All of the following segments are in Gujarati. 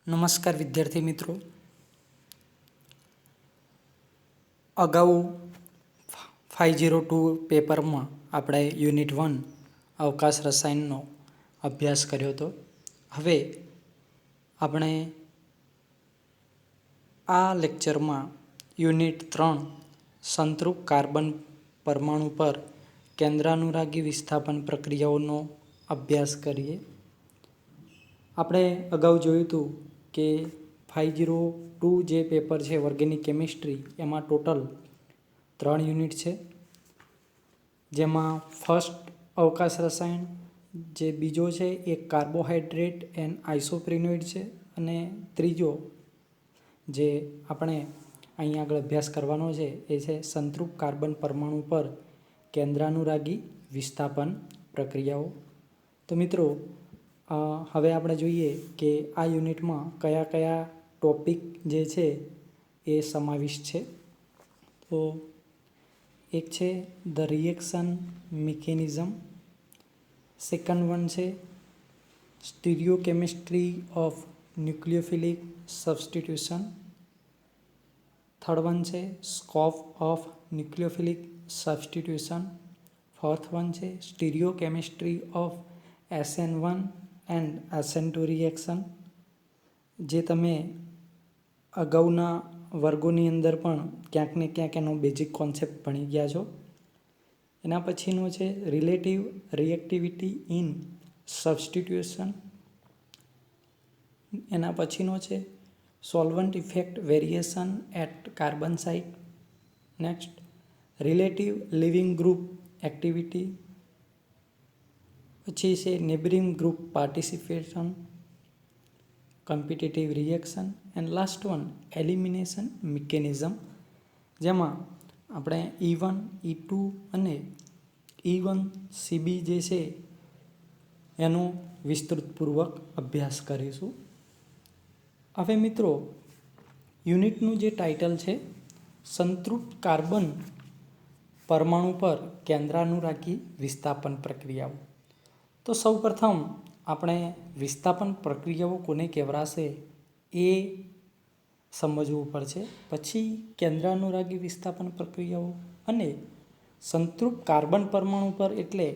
નમસ્કાર વિદ્યાર્થી મિત્રો, અગાઉ 502 પેપરમાં આપણે યુનિટ 1 અવકાશ રસાયણનો અભ્યાસ કર્યો હતો. હવે આપણે આ લેક્ચરમાં યુનિટ 3 સંતૃપ્ત કાર્બન પરમાણુ પર કેન્દ્રાનુરાગી વિસ્થાપન પ્રક્રિયાઓનો અભ્યાસ કરીએ. આપણે અગાઉ જોયું હતું કે 502 જે પેપર છે ઓર્ગેનિક કેમિસ્ટ્રી, એમાં ટોટલ 3 યુનિટ છે, જેમાં ફર્સ્ટ અવકાશ રસાયણ, જે બીજો છે એ કાર્બોહાઈડ્રેટ એન્ડ આઇસોપ્રિનોઇડ છે, અને ત્રીજો જે આપણે અહીં આગળ અભ્યાસ કરવાનો છે એ છે સંતૃપ્ત કાર્બન પરમાણુ પર કેન્દ્રાનુરાગી વિસ્થાપન પ્રક્રિયાઓ. તો મિત્રો, હવે આપણે જોઈએ કે આ યુનિટમાં કયા કયા ટોપિક જે છે એ સમાવિષ્ટ છે. તો એક છે the reaction mechanism, second one છે stereochemistry of nucleophilic substitution, third one છે scope of nucleophilic substitution, fourth one છે stereochemistry of SN1 and SN2 reaction, જે તમે અગાઉના વર્ગોની અંદર પણ ક્યાંક ને ક્યાંક એનો બેઝિક કોન્સેપ્ટ ભણી ગયા છો. એના પછીનો છે રિલેટિવ રિએક્ટિવિટી ઇન સબસ્ટિટ્યુશન, એના પછીનો છે solvent effect variation at carbon site, next relative leaving group activity, પછી છે neighbouring group participation, competitive reaction, and last one elimination mechanism, જેમાં આપણે E1, E2 અને E1CB જે છે એનો વિસ્તૃતપૂર્વક અભ્યાસ કરીશું. હવે મિત્રો, યુનિટનું જે ટાઇટલ છે સંતૃપ્ત કાર્બન પરમાણુ પર કેન્દ્રાનુરાગી વિસ્થાપન પ્રક્રિયાઓ. તો સૌપ્રથમ આપણે વિસ્થાપન પ્રક્રિયાઓ કોને કહેવાશે એ સમજવું પડશે. પછી કેન્દ્રાનુરાગી વિસ્થાપન પ્રક્રિયાઓ અને સંતૃપ્ત કાર્બન પરમાણુ પર એટલે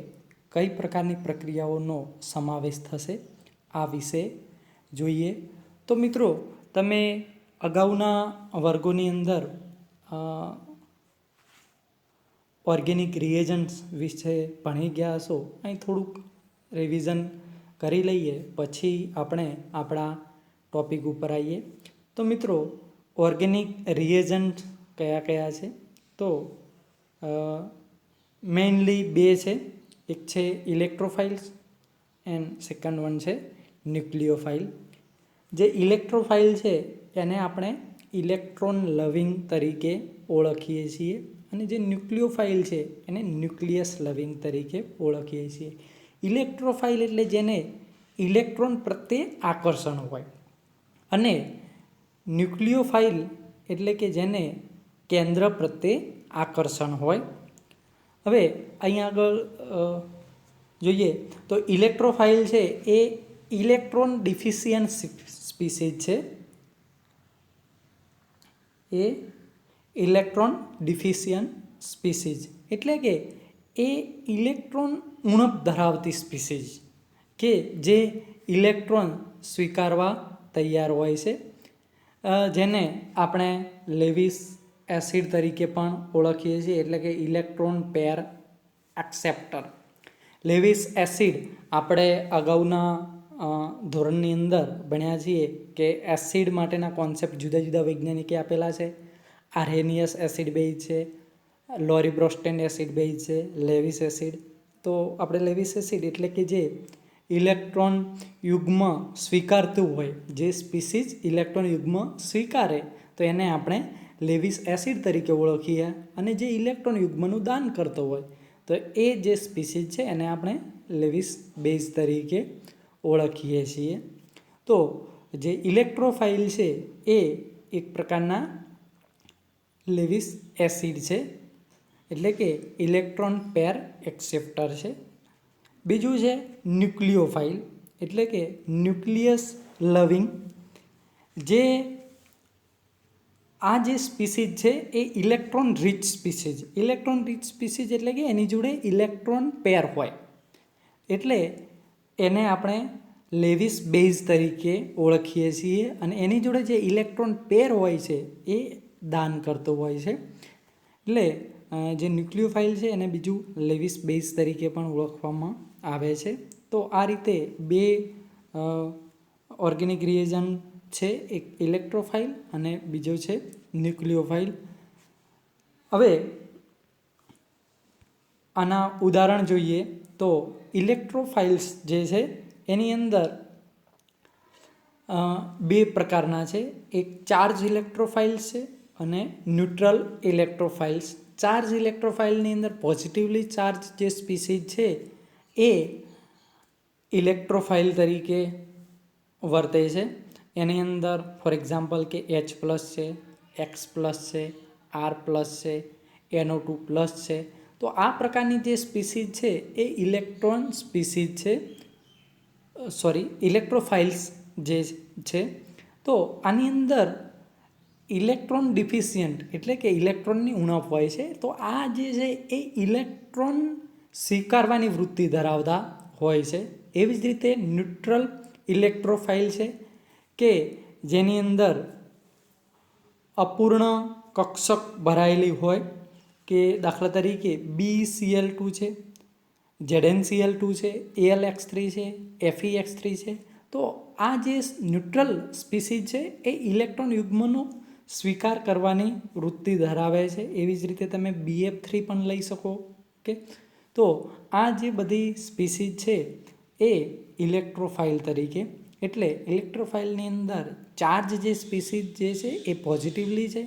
કઈ પ્રકારની પ્રક્રિયાઓનો સમાવેશ થશે આ વિશે જોઈએ. તો મિત્રો, તમે અગાઉના વર્ગોની અંદર ઓર્ગેનિક રિએજન્ટ્સ વિશે ભણી ગયા હશો. અહીં થોડુંક રિવિઝન કરી લઈએ, પછી આપણે આપણા ટોપિક ઉપર આવીએ. તો મિત્રો, ઓર્ગેનિક રિએજન્ટ કયા કયા છે? તો મેઇનલી બે છે. એક છે ઇલેક્ટ્રોફાઇલ્સ એન્ડ સેકન્ડ વન છે ન્યુક્લિયોફાઇલ. જે ઇલેક્ટ્રોફાઇલ છે એને આપણે ઇલેક્ટ્રોન લવિંગ તરીકે ઓળખીએ છીએ, અને જે ન્યુક્લિયોફાઇલ છે એને ન્યુક્લિયસ લવિંગ તરીકે ઓળખીએ છીએ. ઇલેક્ટ્રોફાઇલ એટલે જેને ઇલેક્ટ્રોન પ્રત્યે આકર્ષણ હોય, અને ન્યુક્લિયોફાઇલ એટલે કે જેને કેન્દ્ર પ્રત્યે આકર્ષણ હોય. હવે અહીંયા આગળ જોઈએ તો ઇલેક્ટ્રોફાઇલ છે એ ઇલેક્ટ્રોન ડિફિશિયન્ટ સ્પીસીઝ છે. એ ઇલેક્ટ્રોન ડિફિશિયન્ટ સ્પીસીઝ એટલે કે એ ઇલેક્ટ્રોન ઉણપ ધરાવતી સ્પીસીઝ કે જે ઇલેક્ટ્રોન સ્વીકારવા તૈયાર હોય છે, જેને આપણે લેવિસ એસિડ તરીકે પણ ઓળખીએ છીએ, એટલે કે electron pair acceptor. Lewis acid આપણે અગાઉના ધોરણની અંદર ભણ્યા છીએ કે એસિડ માટેના કોન્સેપ્ટ જુદા જુદા વૈજ્ઞાનિકે આપેલા છે. આર્હેનિયસ એસિડ બેઝ છે, લોરીબ્રોસ્ટેન એસિડ બેઝ છે, લેવિસ એસિડ. તો આપણે લેવિસ એસિડ એટલે કે જે ઇલેક્ટ્રોન યુગ્મ સ્વીકારતું હોય, જે સ્પીસીઝ ઇલેક્ટ્રોન યુગ્મ સ્વીકારે તો એને આપણે લેવિસ એસિડ તરીકે ઓળખીએ, અને જે ઇલેક્ટ્રોન યુગ્મનું દાન કરતો હોય તો એ જે સ્પીસીઝ છે એને આપણે લેવિસ બેઝ તરીકે ઓળખીએ છીએ. તો જે ઇલેક્ટ્રોફાઇલ છે એ એક પ્રકારના લેવિસ એસિડ છે, એટલે કે ઇલેક્ટ્રોન પેર એક્સેપ્ટર છે. બીજું છે ન્યુક્લિયોફાઇલ એટલે કે ન્યુક્લિયસ લવિંગ જે આ જે સ્પીસીઝ છે એ electron rich species. Electron rich species એટલે કે એની જોડે ઇલેક્ટ્રોન પેર હોય, એટલે એને આપણે લેવિસ બેઝ તરીકે ઓળખીએ છીએ. અને એની જોડે જે ઇલેક્ટ્રોન પેર હોય છે એ દાન કરતો હોય છે. એટલે જે ન્યુક્લિયોફાઇલ છે એને બીજું લેવિસ બેઝ તરીકે પણ ઓળખવામાં આવે છે. તો આ રીતે બે ઓર્ગેનિક રિએજન્ટ છે, એક ઇલેક્ટ્રોફાઇલ અને બીજો છે ન્યુક્લિયોફાઇલ. હવે આના ઉદાહરણ જોઈએ તો ઇલેક્ટ્રોફાઇલ્સ જે છે એની અંદર બે પ્રકારના છે. એક ચાર્જ ઇલેક્ટ્રોફાઇલ્સ છે અને ન્યુટ્રલ ઇલેક્ટ્રોફાઇલ્સ. ચાર્જ ઇલેક્ટ્રોફાઇલની અંદર પોઝિટિવલી ચાર્જ જે સ્પીસીઝ છે એ ઇલેક્ટ્રોફાઇલ તરીકે વર્તે છે. એની અંદર ફોર એક્ઝામ્પલ કે H+ છે, X+ છે, R+ છે, NO2+ છે. તો આ પ્રકારની જે સ્પીસીઝ છે એ ઇલેક્ટ્રોન સ્પીસીઝ છે, ઇલેક્ટ્રોફાઇલ્સ જે છે. તો આની અંદર ઇલેક્ટ્રોન ડિફિશિયન્ટ એટલે કે ઇલેક્ટ્રોનની ઉણપ હોય છે. તો આ જે છે એ ઇલેક્ટ્રોન સ્વીકારવાની વૃત્તિ ધરાવતા હોય છે. એવી જ રીતે ન્યુટ્રલ ઇલેક્ટ્રોફાઇલ છે કે જેની અંદર અપૂર્ણ કક્ષક ભરાયેલી હોય, કે દાખલા તરીકે BCl2 છે, ZnCl2 છે, AlX3 છે, FeX3 છે. તો આ જે ન્યુટ્રલ સ્પીસીઝ છે એ ઇલેક્ટ્રોન યુગ્મનો સ્વીકાર કરવાની વૃત્તિ ધરાવે છે. એવી જ રીતે તમે BF3 પણ લઈ શકો. ઓકે, તો આ જે બધી સ્પીસીઝ છે એ ઇલેક્ટ્રોફાઇલ તરીકે. એટલે ઇલેક્ટ્રોફાઇલની અંદર ચાર્જ જે સ્પીસીઝ જે છે એ પોઝિટિવલી છે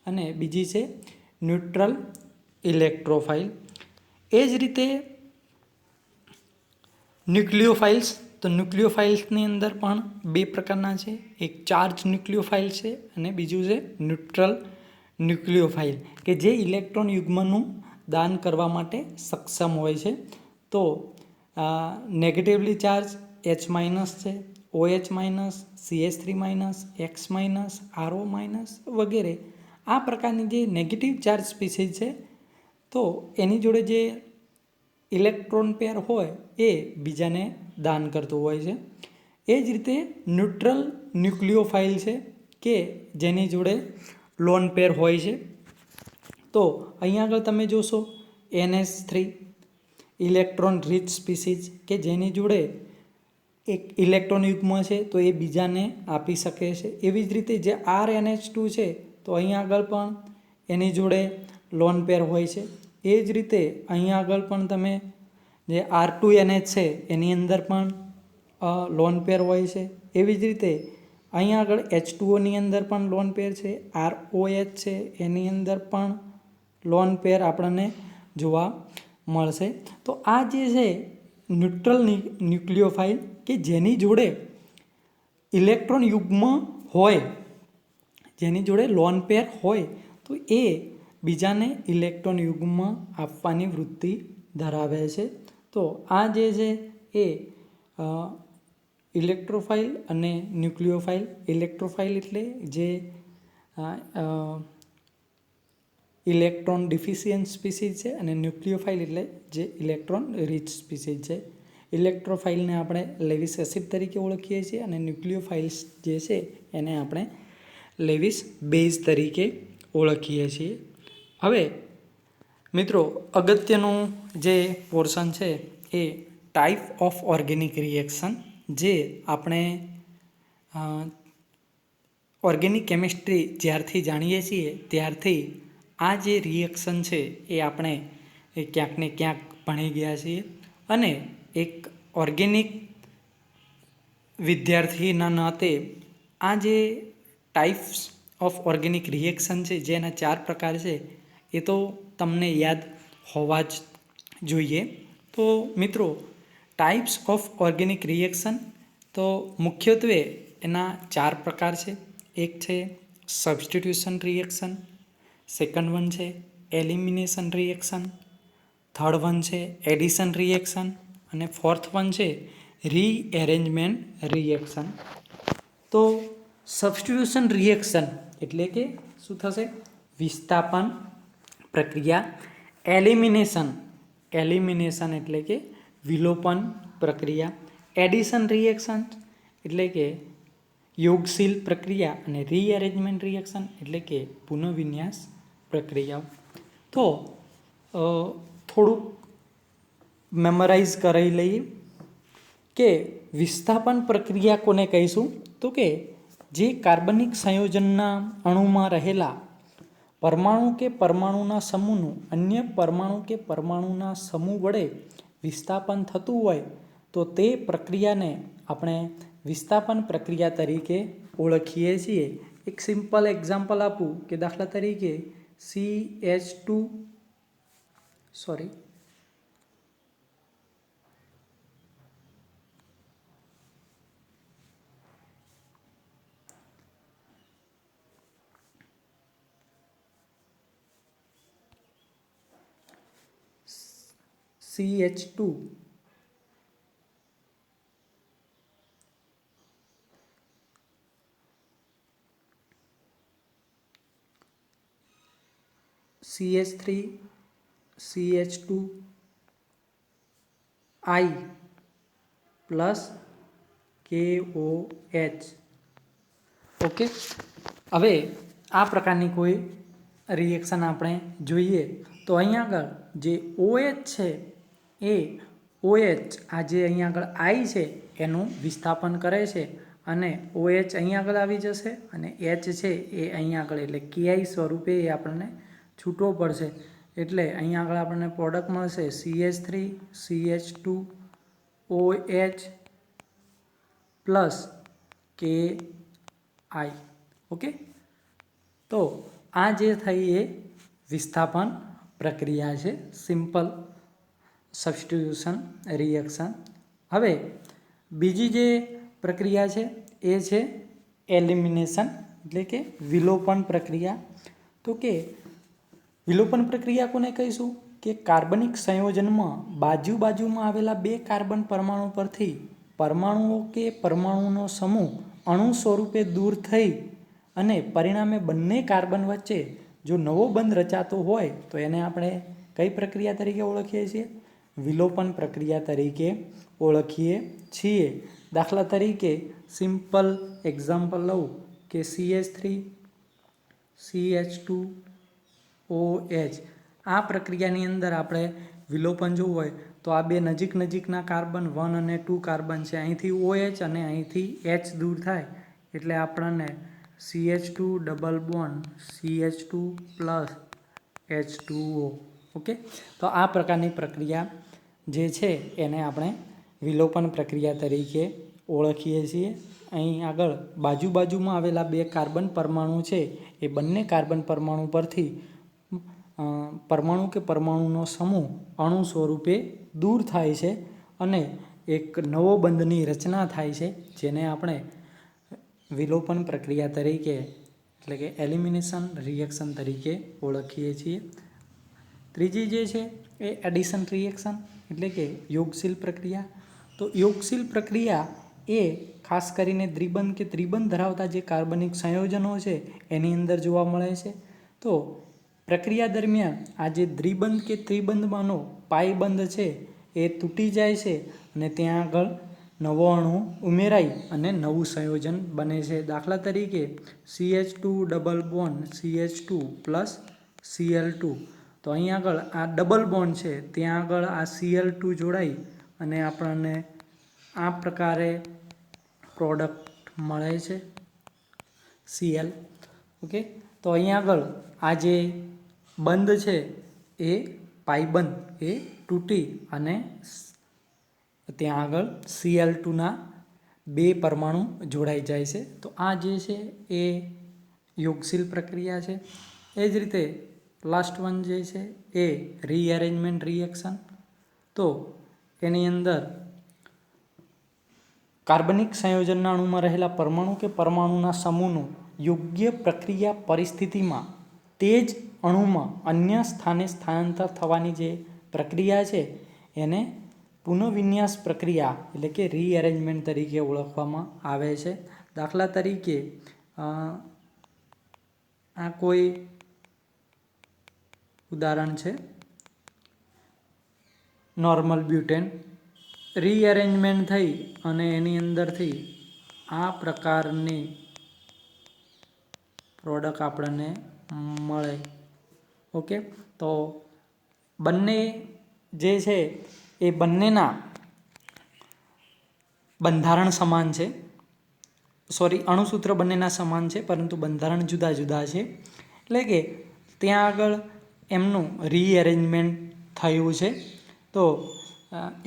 અને બીજી છે ન્યુટ્રલ ઇલેક્ટ્રોફાઇલ. એ જ રીતે ન્યુક્લિયોફાઇલ્સ. તો ન્યુક્લિયોફાઇલ્સની અંદર પણ બે પ્રકારના છે. એક ચાર્જ ન્યુક્લિયોફાઇલ છે અને બીજું છે ન્યુટ્રલ ન્યુક્લિયોફાઇલ, કે જે ઇલેક્ટ્રોન યુગ્મનું દાન કરવા માટે સક્ષમ હોય છે. તો નેગેટિવલી ચાર્જ H- છે, OH-, CH3-, X-, RO- વગેરે આ પ્રકારની જે નેગેટિવ ચાર્જ સ્પીસીઝ છે તો એની જોડે જે ઇલેક્ટ્રોન પેર હોય એ બીજાને દાન કરતું હોય છે. એ જ રીતે ન્યુટ્રલ ન્યુક્લિયોફાઇલ છે કે જેની જોડે લોન પેર હોય છે. તો અહીંયા આગળ તમે જોશો NH3 ઇલેક્ટ્રોન રીચ સ્પીસીઝ, કે જેની જોડે એક ઇલેક્ટ્રોન યુગ્મ છે તો એ બીજાને આપી શકે છે. એવી જ રીતે જે RNH2 છે તો અહીંયા આગળ પણ એની જોડે લોન પેર હોય છે. એ જ રીતે અહીંયા આગળ પણ તમે જે R2NH છે એની અંદર પણ લોન પેર હોય છે. એવી જ રીતે અહીંયા આગળ H2O ની અંદર પણ લોન પેર છે. ROH છે એની અંદર પણ લોન પેર આપણને જોવા મળશે. તો આ જે છે ન્યુટ્રલ ન્યુક્લિયોફાઇલ, કે જેની જોડે ઇલેક્ટ્રોન યુગ્મ હોય, જેની જોડે લોન પેર હોય, તો એ બીજાને ઇલેક્ટ્રોન યુગ્મ આપવાની વૃત્તિ ધરાવે છે. તો આ જે છે એ ઇલેક્ટ્રોફાઇલ અને ન્યુક્લિયોફાઇલ. ઇલેક્ટ્રોફાઇલ એટલે જે ઇલેક્ટ્રોન ડિફિશિયન્ટ સ્પીસીઝ છે અને ન્યુક્લિયોફાઇલ એટલે જે ઇલેક્ટ્રોન રીચ સ્પીસીઝ છે. ઇલેક્ટ્રોફાઇલને આપણે લેવિસ એસિડ તરીકે ઓળખીએ છીએ અને ન્યુક્લિયોફાઇલ્સ જે છે એને આપણે લેવિસ બેઝ તરીકે ઓળખીએ છીએ. હવે મિત્રો અગત્યનું જે પોર્શન છે એ ટાઈપ ઓફ ઓર્ગેનિક રિએક્શન, જે આપણે ઓર્ગેનિક કેમિસ્ટ્રી જ્યારથી જાણીએ છીએ ત્યારથી આ જે રિએક્શન છે એ આપણે ક્યાંક ને ક્યાંક ભણી ગયા છીએ. અને એક ઓર્ગેનિક વિદ્યાર્થીના નાતે આ જે ટાઈપ્સ ઓફ ઓર્ગેનિક રિએક્શન છે, જેના 4 પ્રકાર છે, એ તો તમને યાદ હોવા જ જોઈએ. તો મિત્રો ટાઈપ્સ ઓફ ઓર્ગેનિક રિએક્શન તો મુખ્યત્વે એના 4 પ્રકાર છે. એક છે સબસ્ટિટ્યુશન રિએક્શન, સેકન્ડ વન છે એલિમિનેશન રિએક્શન, થર્ડ વન છે એડિશન રિએક્શન અને ફોર્થ વન છે રીએરેન્જમેન્ટ રિએક્શન. તો સબસ્ટિટ્યુશન રિએક્શન એટલે કે શું થશે? વિસ્થાપન પ્રક્રિયા. એલિમિનેશન એટલે કે વિલોપન પ્રક્રિયા. એડિશન રિએક્શન એટલે કે યોગશીલ પ્રક્રિયા. અને રીઅરેન્જમેન્ટ રિએક્શન એટલે કે પુનઃવિન્યાસ પ્રક્રિયાઓ. તો થોડુંક મેમરાઇઝ કરી લઈએ કે વિસ્થાપન પ્રક્રિયા કોને કહીશું? તો કે જે કાર્બનિક સંયોજનના અણુમાં રહેલા પરમાણુ કે પરમાણુના સમૂહનું અન્ય પરમાણુ કે પરમાણુના સમૂહ વડે વિસ્થાપન થતું હોય તો તે પ્રક્રિયાને આપણે વિસ્થાપન પ્રક્રિયા તરીકે ઓળખીએ છીએ. એક સિમ્પલ એક્ઝામ્પલ આપું કે દાખલા તરીકે CH2 CH3 CH2 I plus KOH. Okay, હવે આ પ્રકારની કોઈ રિએક્શન આપણે જોઈએ તો અહીંયા આગળ જે OH છે એ OH આ જે અહીંયા આગળ I છે એનું વિસ્થાપન કરે છે અને OH અહીંયા આગળ આવી જશે અને H છે એ અહીંયા આગળ એટલે KI સ્વરૂપે એ આપણને છૂટવો પડશે. એટલે અહીંયા આગળ આપણને પ્રોડક્ટ મળશે CH3 CH2 OH plus KI. Okay, તો આ જે થઈ એ વિસ્થાપન પ્રક્રિયા છે, સિમ્પલ સબસ્ટિટ્યુશન રિએક્શન. હવે બીજી જે પ્રક્રિયા છે એ છે એલિમિનેશન એટલે કે વિલોપન પ્રક્રિયા. તો કે વિલોપન પ્રક્રિયા કોને કહીશું? કે કાર્બનિક સંયોજનમાં બાજુમાં આવેલા બે કાર્બન પરમાણુ પરથી પરમાણુઓ કે પરમાણુનો સમૂહ અણુ સ્વરૂપે દૂર થઈ અને પરિણામે બંને કાર્બન વચ્ચે જો નવો બંધ રચાતો હોય તો એને આપણે કઈ પ્રક્રિયા તરીકે ઓળખીએ છીએ? વિલોપન પ્રક્રિયા તરીકે ઓળખીએ છીએ. દાખલા તરીકે સિમ્પલ એક્ઝામ્પલ લઉં કે CH3 CH2 OH. આ પ્રક્રિયાની અંદર આપણે વિલોપન જોવું હોય તો આ બે નજીકના કાર્બન 1 અને 2 કાર્બન છે, અહીંથી OH અને અહીંથી H દૂર થાય એટલે આપણને CH2 double bond CH2 plus H2O. Okay, તો આ પ્રકારની પ્રક્રિયા જે છે એને આપણે વિલોપન પ્રક્રિયા તરીકે ઓળખીએ છીએ. અહીં આગળ બાજુમાં આવેલા બે કાર્બન પરમાણુ છે એ બંને કાર્બન પરમાણુ પરથી પરમાણુ કે પરમાણુનો સમૂહ અણુ સ્વરૂપે દૂર થાય છે અને એક નવો બંધની રચના થાય છે જેને આપણે વિલોપન પ્રક્રિયા તરીકે એટલે કે એલિમિનેશન રિએક્શન તરીકે ઓળખીએ છીએ. ત્રીજી જે છે એ એડિશન રિએક્શન એટલે કે યોગશીલ પ્રક્રિયા. તો યોગશીલ પ્રક્રિયા એ ખાસ કરીને દ્વિબંધ કે ત્રિબંધ ધરાવતા જે કાર્બનિક સંયોજનો છે એની અંદર જોવા મળે છે. તો પ્રક્રિયા દરમિયાન આ જે દ્વિબંધ કે ત્રિબંધમાંનો પાઈ બંધ છે એ તૂટી જાય છે અને ત્યાં આગળ નવો અણુ ઉમેરાઈ અને નવું સંયોજન બને છે. દાખલા તરીકે CH2 double bond CH2 plus Cl2. તો અહીં આગળ આ ડબલ બોન્ડ છે ત્યાં આગળ આ Cl2 જોડાઈ અને આપણને આ પ્રકારે પ્રોડક્ટ મળે છે Cl. ઓકે, તો અહીં આગળ આ જે બંધ છે એ પાઈબંધ એ તૂટી અને ત્યાં આગળ Cl2ના બે પરમાણુ જોડાઈ જાય છે. તો આ જે છે એ યોગશીલ પ્રક્રિયા છે. એ જ રીતે લાસ્ટ વન જે છે એ રીઅરેન્જમેન્ટ રિએક્શન. તો એની અંદર કાર્બનિક સંયોજનના અણુમાં રહેલા પરમાણુ કે પરમાણુના સમૂહનું યોગ્ય પ્રક્રિયા પરિસ્થિતિમાં તે જ અણુમાં અન્ય સ્થાને સ્થાનાંતર થવાની જે પ્રક્રિયા છે એને પુનઃવિન્યાસ પ્રક્રિયા એટલે કે રીઅરેન્જમેન્ટ તરીકે ઓળખવામાં આવે છે. દાખલા તરીકે આ કોઈ ઉદાહરણ છે, નોર્મલ બ્યુટેન. રીએરેન્જમેન્ટ થઈ અને એની અંદરથી આ પ્રકારની પ્રોડક્ટ આપણને મળે. ઓકે, તો બંને જે છે એ બંનેના બંધારણ સમાન છે. અણુસૂત્ર બંનેના સમાન છે, પરંતુ બંધારણ જુદા જુદા છે. એટલે કે ત્યાં આગળ એમનું રીએરેન્જમેન્ટ થયું છે. તો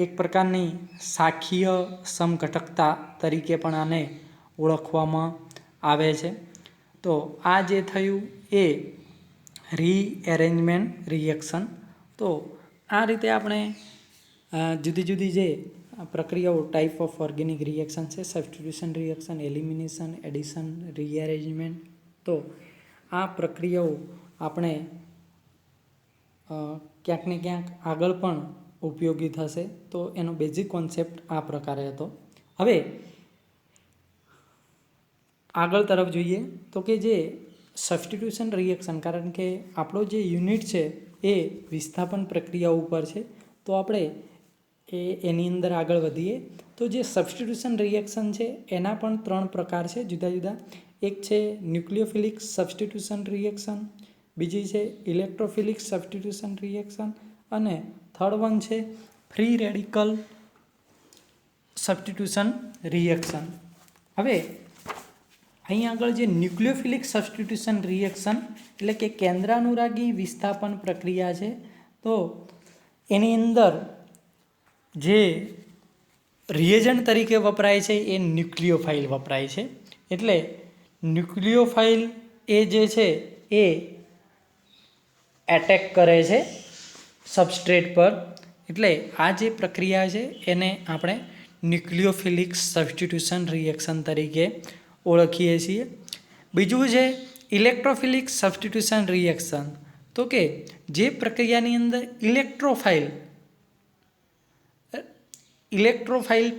એક પ્રકારની શાખીય સમઘટકતા તરીકે પણ આને ઓળખવામાં આવે છે. તો આ જે થયું એ રીએરેન્જમેન્ટ રિએક્શન. તો આ રીતે આપણે જુદી જુદી જે પ્રક્રિયાઓ ટાઈપ ઓફ ઓર્ગેનિક રિએક્શન છે, સબસ્ટિટ્યુશન રિએક્શન, એલિમિનેશન, એડિશન, રીએરેન્જમેન્ટ. તો આ પ્રક્રિયાઓ આપણે ક્યાંક ને ક્યાંક આગળ પણ ઉપયોગી થશે. તો એનો બેઝિક કોન્સેપ્ટ આ પ્રકારે હતો. હવે આગળ તરફ જોઈએ તો કે જે સબસ્ટિટ્યુશન રિએક્શન, કારણ કે આપણો જે યુનિટ છે એ વિસ્થાપન પ્રક્રિયા ઉપર છે, તો આપણે એની અંદર આગળ વધીએ. તો જે સબસ્ટિટ્યુશન રિએક્શન છે એના પણ 3 પ્રકાર છે જુદા જુદા. એક છે ન્યુક્લિયોફિલિક સબસ્ટિટ્યુશન રિએક્શન, બીજી છે ઇલેક્ટ્રોફિલિક સબસ્ટિટ્યુશન રિએક્શન, અને થર્ડ વન છે ફ્રી રેડિકલ સબસ્ટિટ્યુશન રિએક્શન. હવે અહીં આગળ જે ન્યુક્લિયોફિલિક સબસ્ટિટ્યુશન રિએક્શન એટલે કે કેન્દ્રાનુરાગી વિસ્થાપન પ્રક્રિયા છે. તો એની અંદર જે રિએજન્ટ તરીકે વપરાય છે એ ન્યુક્લિયોફાઇલ વપરાય છે. એટલે ન્યુક્લિયોફાઇલ એ જે છે એ એટેક કરે છે સબસ્ટ્રેટ પર. એટલે આ જે પ્રક્રિયા છે એને આપણે ન્યુક્લિયોફિલિક સબસ્ટિટ્યુશન રિએક્શન તરીકે ઓળખીએ છીએ. બીજું છે ઇલેક્ટ્રોફિલિક સબસ્ટિટ્યુશન રિએક્શન. તો કે જે પ્રક્રિયાની અંદર ઇલેક્ટ્રોફાઇલ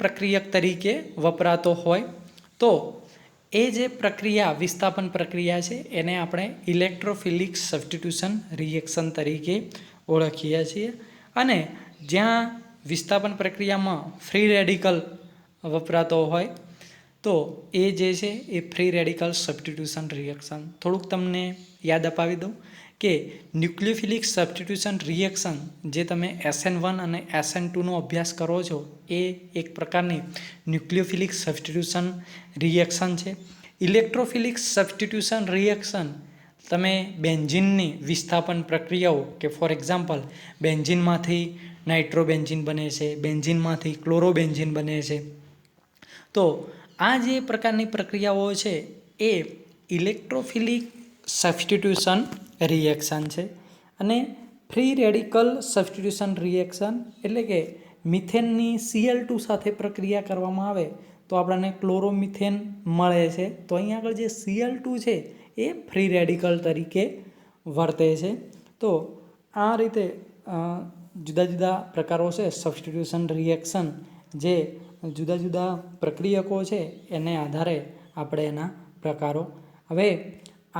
પ્રક્રિયક તરીકે વપરાતો હોય, તો એ જે પ્રક્રિયા વિસ્થાપન પ્રક્રિયા છે એને આપણે ઇલેક્ટ્રોફિલિક સબસ્ટિટ્યુશન રિએક્શન તરીકે ઓળખીએ છીએ. અને જ્યાં વિસ્થાપન પ્રક્રિયામાં ફ્રી રેડિકલ વપરાતો હોય, તો એ જે છે એ ફ્રી રેડિકલ સબસ્ટિટ્યુશન રિએક્શન. થોડુંક તમને યાદ અપાવી દઉં કે ન્યુક્લિયોફિલિક સબસ્ટિટ્યુશન રિએક્શન જે તમે SN1 અને SN2નો અભ્યાસ કરો છો એ એક પ્રકારની ન્યુક્લિયોફિલિક સબસ્ટિટ્યુશન રિએક્શન છે. ઇલેક્ટ્રોફિલિક સબસ્ટિટ્યુશન રિએક્શન તમે બેન્ઝીનની વિસ્થાપન પ્રક્રિયાઓ, કે ફોર એક્ઝામ્પલ બેન્ઝીનમાંથી નાઇટ્રોબેન્ઝીન બને છે, બેન્ઝીનમાંથી ક્લોરોબેન્ઝીન બને છે. તો આ જે પ્રકારની પ્રક્રિયાઓ છે એ ઇલેક્ટ્રોફિલિક સબસ્ટિટ્યુશન રિએક્શન છે. અને ફ્રી રેડિકલ સબસ્ટિટ્યુશન રિએક્શન એટલે કે મિથેનની Cl2 સાથે પ્રક્રિયા કરવામાં આવે તો આપણને ક્લોરોમિથેન મળે છે. તો અહીં આગળ જે Cl2 છે એ ફ્રી રેડિકલ તરીકે વર્તે છે. તો આ રીતે જુદા જુદા પ્રકારો છે સબસ્ટિટ્યુશન રિએક્શન, જે જુદા જુદા પ્રક્રિયકો છે એને આધારે આપણે એના પ્રકારો. હવે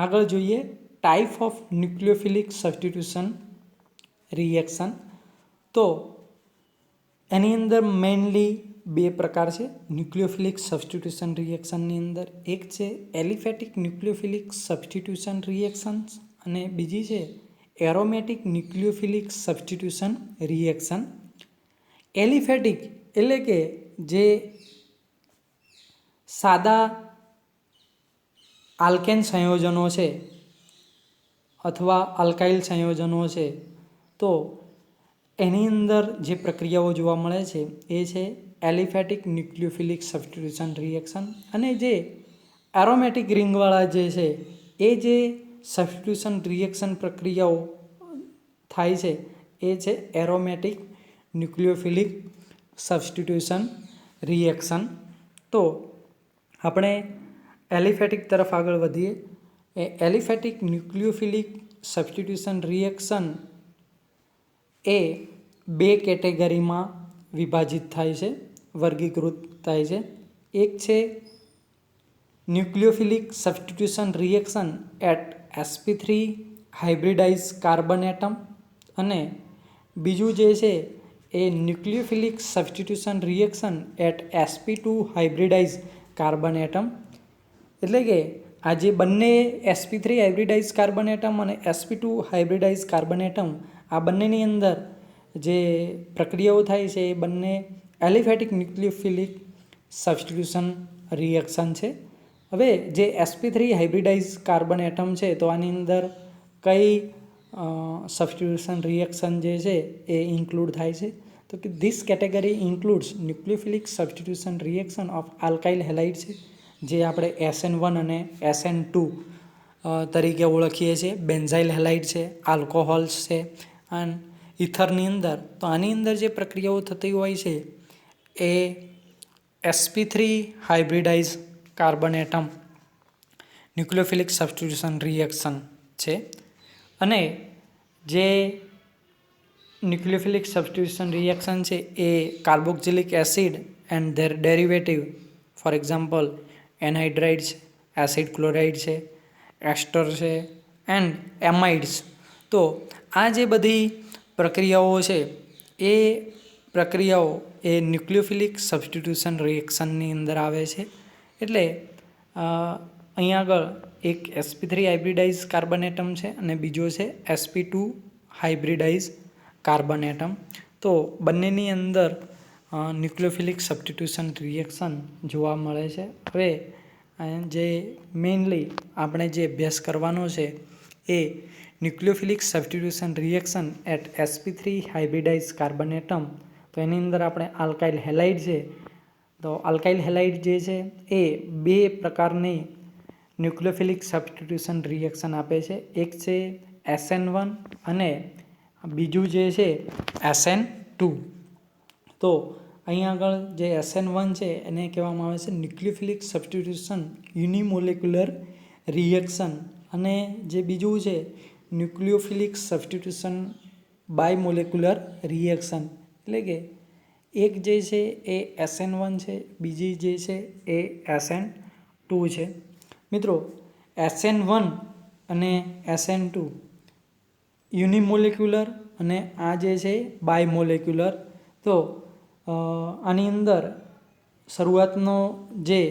આગળ જોઈએ type of nucleophilic substitution reaction. તો એની અંદર મેઇનલી 2 પ્રકાર છે ન્યુક્લિયોફિલિક સબસ્ટિટ્યુશન રિએક્શનની અંદર. એક છે એલિફેટિક ન્યુક્લિયોફિલિક સબસ્ટિટ્યુશન રિએક્શન્સ અને બીજી છે એરોમેટિક ન્યુક્લિયોફિલિક સબસ્ટિટ્યુશન રિએક્શન. એલિફેટિક એટલે કે જે સાદા આલ્કેન સંયોજનો છે અથવા આલ્કાઇલ સંયોજનો છે, તો એની અંદર જે પ્રક્રિયાઓ જોવા મળે છે એ છે એલિફેટિક ન્યુક્લિયોફિલિક સબસ્ટિટ્યુશન રિએક્શન. અને જે એરોમેટિક રિંગવાળા જે છે એ જે સબસ્ટિટ્યુશન રિએક્શન પ્રક્રિયાઓ થાય છે એ છે એરોમેટિક ન્યુક્લિયોફિલિક સબસ્ટિટ્યુશન રિએક્શન. તો આપણે એલિફેટિક તરફ આગળ વધીએ. એલિફેટિક ન્યુક્લિયોફિલિક સબસ્ટિટ્યુશન રિએક્શન એ 2 કેટેગરીમાં વિભાજિત થાય છે, વર્ગીકૃત થાય છે. એક છે nucleophilic substitution reaction at sp3 hybridise carbon atom, અને બીજું જે છે એ nucleophilic substitution reaction at sp2 hybridise carbon atom. એટલે કે આ જે બંને sp3 હાઇબ્રિડાઇઝ કાર્બન એટમ અને sp2 હાઇબ્રિડાઇઝ કાર્બન એટમ, આ બંનેની અંદર જે પ્રક્રિયાઓ થાય છે એ બંને એલિફેટિક ન્યુક્લિયોફિલિક સબસ્ટિટ્યુશન રિએક્શન છે. હવે જે sp3 હાઇબ્રિડાઇઝ કાર્બન એટમ છે તો આની અંદર કઈ સબસ્ટિટ્યુશન રિએક્શન જે છે એ ઇન્ક્લુડ થાય છે, તો કે this category includes nucleophilic substitution reaction of alkyl halide છે, જે આપણે SN1 અને SN2 તરીકે ઓળખીએ છીએ. બેન્ઝાઇલ હેલાઇડ છે, આલ્કોહોલ્સ છે અને ઇથરની અંદર. તો આની અંદર જે પ્રક્રિયાઓ થતી હોય છે એ sp3 hybridise carbon atom nucleophilic substitution reaction છે. અને જે ન્યુક્લિયોફિલિક સબસ્ટિટ્યુશન રિએક્શન છે એ carboxylic acid and their derivative, for example anhydride છે, એસિડ ક્લોરાઇડ છે, એસ્ટર છે એન્ડ એમાઇડ્સ. તો આ જે બધી પ્રક્રિયાઓ છે એ પ્રક્રિયાઓ એ ન્યુક્લિયોફિલિક સબસ્ટિટ્યુશન રિએક્શનની અંદર આવે છે. એટલે અહીંયા આગળ એક sp3 હાઇબ્રિડાઇઝ કાર્બન એટમ છે અને બીજો છે sp2 હાઇબ્રિડાઇઝ કાર્બન એટમ. તો બંનેની અંદર ન્યુક્લિયોફિલિક સબસ્ટિટ્યુશન રિએક્શન જોવા મળે છે. હવે જે મેઇનલી આપણે જે અભ્યાસ કરવાનો છે એ nucleophilic substitution reaction at sp3 hybridise carbon atom. તો એની અંદર આપણે આલ્કાઇલ હેલાઇડ છે, તો આલ્કાઇલ હેલાઇડ જે છે એ બે પ્રકારની ન્યુક્લિયોફિલિક સબસ્ટિટ્યુશન રિએક્શન આપે છે. એક છે SN1 અને બીજું જે છે SN2. તો અહીંયા આગળ જે SN1 છે એને કહેવામાં આવે છે ન્યુક્લિયોફિલિક સબસ્ટિટ્યુશન યુનિમોલેક્યુલર રિએક્શન, અને જે બીજું છે ન્યુક્લિયોફિલિક સબસ્ટિટ્યુશન બાયમોલેક્યુલર રિએક્શન. એટલે કે એક જે છે એ SN1 છે, બીજી જે છે એ SN2 છે. મિત્રો SN1 અને SN2 યુનિમોલેક્યુલર અને આ જે છે બાયમોલેક્યુલર. તો આની અંદર શરૂઆતનો જે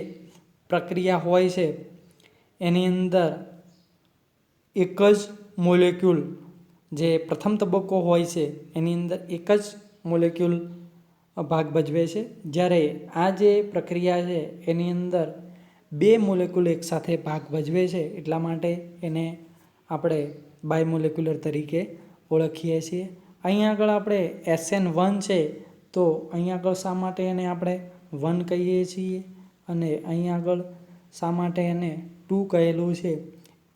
પ્રક્રિયા હોય છે એની અંદર એક જ મોલેક્યુલ, જે પ્રથમ તબક્કો હોય છે એની અંદર એક જ મોલેક્યુલ ભાગ ભજવે છે, જ્યારે આ જે પ્રક્રિયા છે એની અંદર બે મોલેક્યુલ એકસાથે ભાગ ભજવે છે, એટલા માટે એને આપણે બાયમોલેક્યુલર તરીકે ઓળખીએ છીએ. અહીંયા આગળ આપણે SN1 છે તો અહીંયા આગળ શા માટે એને આપણે 1 કહીએ છીએ અને અહીંયા આગળ શા માટે એને 2 કહેલું છે,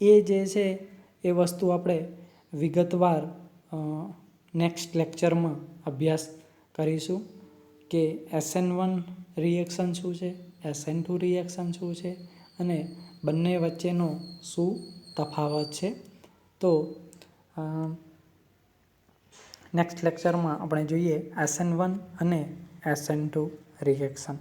એ જે છે એ વસ્તુ આપણે વિગતવાર નેક્સ્ટ લેક્ચરમાં અભ્યાસ કરીશું કે SN1 રિએક્શન શું છે, SN2 રિએક્શન શું છે અને બંને વચ્ચેનો શું તફાવત છે. તો નેક્સ્ટ લેક્ચરમાં આપણે જોઈએ SN1 અને SN2 રિએક્શન.